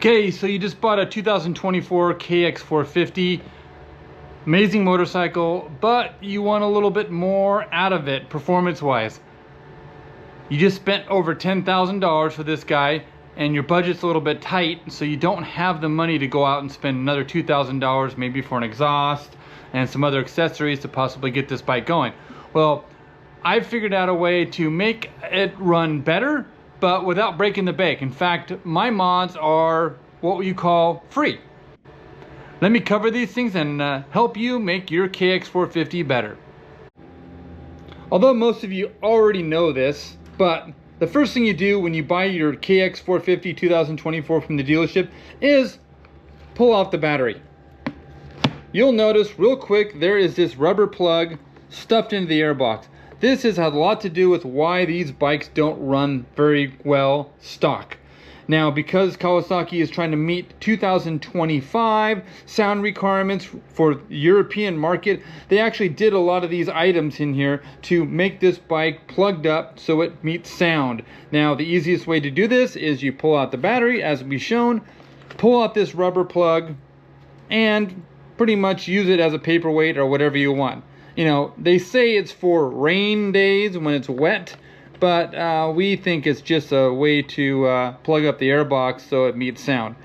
Okay, so you just bought a 2024 KX450. Amazing motorcycle, but you want a little bit more out of it performance-wise. You just spent over $10,000 for this guy, and your budget's a little bit tight, so you don't have the money to go out and spend another $2,000 maybe for an exhaust and some other accessories to possibly get this bike going. Well, I figured out a way to make it run better, but without breaking the bank. In fact, my mods are what you call free. Let me cover these things and help you make your KX450 better. Although most of you already know this, but the first thing you do when you buy your KX450 2024 from the dealership is pull off the battery. You'll notice real quick there is this rubber plug stuffed into the airbox. This has a lot to do with why these bikes don't run very well stock. Now, because Kawasaki is trying to meet 2025 sound requirements for the European market, they actually did a lot of these items in here to make this bike plugged up so it meets sound. Now, the easiest way to do this is you pull out the battery, as we've shown, pull out this rubber plug, and pretty much use it as a paperweight or whatever you want. You know, they say it's for rain days when it's wet, but we think it's just a way to plug up the airbox so it meets sound.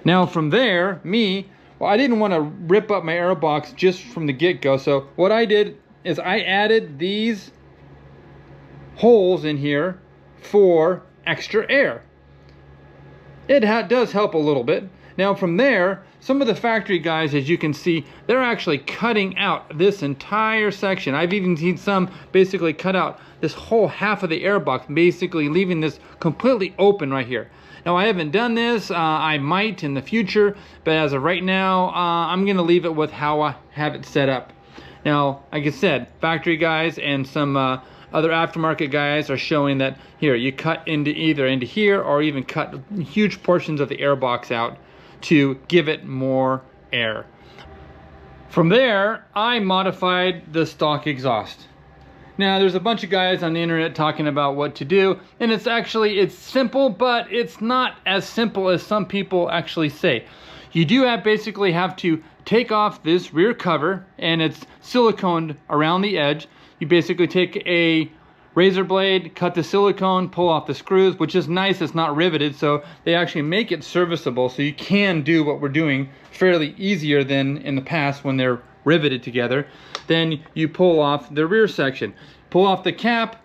Now from there, well, I didn't want to rip up my airbox just from the get-go, so what I did is I added these holes in here for extra air. It does help a little bit. Now from there, some of the factory guys, as you can see, they're actually cutting out this entire section. I've even seen some basically cut out this whole half of the airbox, basically leaving this completely open right here. Now I haven't done this, I might in the future, but as of right now, I'm gonna leave it with how I have it set up. Now, like I said, factory guys and some other aftermarket guys are showing that here, you cut into either into here or even cut huge portions of the airbox out to give it more air. From there, I modified the stock exhaust. Now, there's a bunch of guys on the internet talking about what to do, and it's simple, but it's not as simple as some people actually say. You do basically have to take off this rear cover, and it's siliconed around the edge. You basically take a razor blade, cut the silicone, pull off the screws, which is nice, it's not riveted, so they actually make it serviceable, so you can do what we're doing fairly easier than in the past when they're riveted together. Then you pull off the rear section, pull off the cap,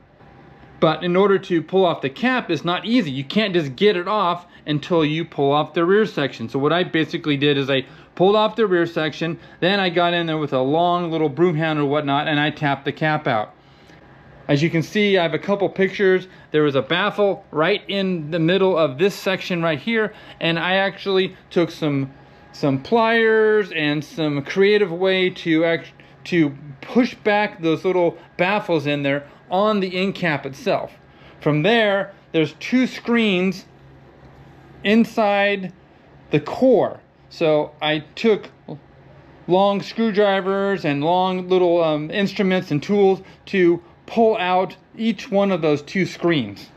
but in order to pull off the cap, it's not easy. You can't just get it off until you pull off the rear section. So what I basically did is I pulled off the rear section, then I got in there with a long little broom handle or whatnot, and I tapped the cap out. As you can see, I have a couple pictures. There was a baffle right in the middle of this section right here, and I actually took some pliers and some creative way to push back those little baffles in there on the end cap itself. From there, there's two screens inside the core. So I took long screwdrivers and long little instruments and tools to pull out each one of those two screens.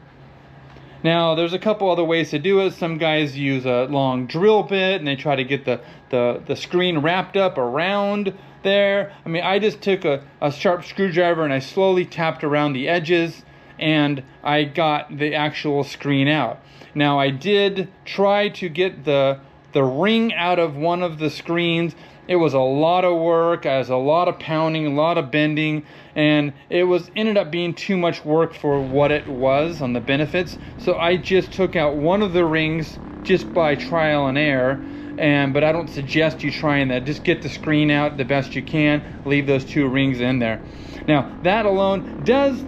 Now, there's a couple other ways to do it. Some guys use a long drill bit and they try to get the screen wrapped up around there. I mean, I just took a sharp screwdriver and I slowly tapped around the edges and I got the actual screen out. Now, I did try to get the ring out of one of the screens. It was a lot of work, it was a lot of pounding, a lot of bending, and it ended up being too much work for what it was on the benefits. So I just took out one of the rings just by trial and error, but I don't suggest you trying that. Just get the screen out the best you can, leave those two rings in there. Now, that alone does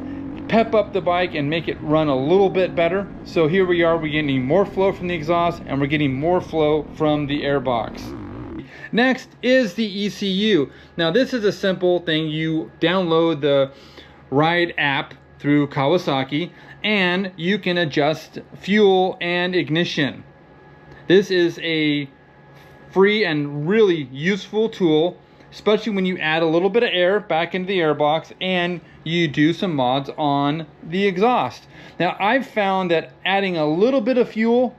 pep up the bike and make it run a little bit better. So here we are, we're getting more flow from the exhaust and we're getting more flow from the airbox. Next is the ECU. Now this is a simple thing. You download the Ride app through Kawasaki and you can adjust fuel and ignition. This is a free and really useful tool, especially when you add a little bit of air back into the airbox and you do some mods on the exhaust. Now I've found that adding a little bit of fuel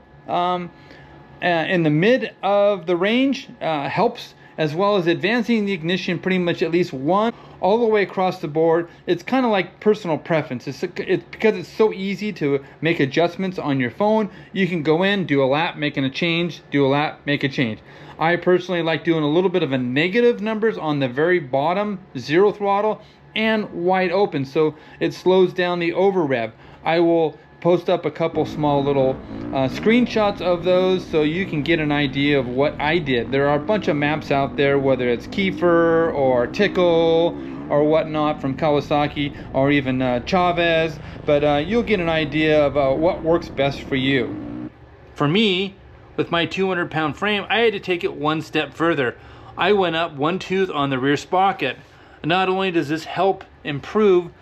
in the mid of the range helps, as well as advancing the ignition pretty much at least one all the way across the board. It's kind of like personal preference. It's because it's so easy to make adjustments on your phone. You can go in, do a lap, making a change, do a lap, make a change. I personally like doing a little bit of a negative numbers on the very bottom, 0 throttle, and wide open, so it slows down the over rev. I will post up a couple small little screenshots of those so you can get an idea of what I did. There are a bunch of maps out there, whether it's Kiefer or Tickle or whatnot from Kawasaki, or even Chavez, but you'll get an idea of what works best for you. For me, with my 200-pound frame, I had to take it one step further. I went up one tooth on the rear sprocket. Not only does this help improve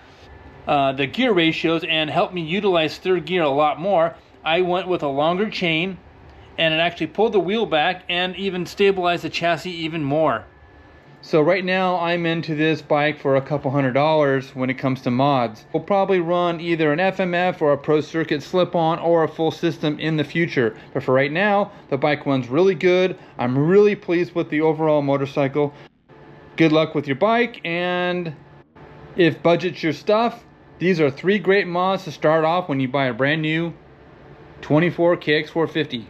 the gear ratios and help me utilize third gear a lot more, I went with a longer chain, and it actually pulled the wheel back and even stabilized the chassis even more. So right now I'm into this bike for a couple $100 when it comes to mods. We'll probably run either an FMF or a Pro Circuit slip-on or a full system in the future. But for right now, the bike runs really good. I'm really pleased with the overall motorcycle. Good luck with your bike, and if budget's your stuff, these are 3 great mods to start off when you buy a brand new 24 KX450.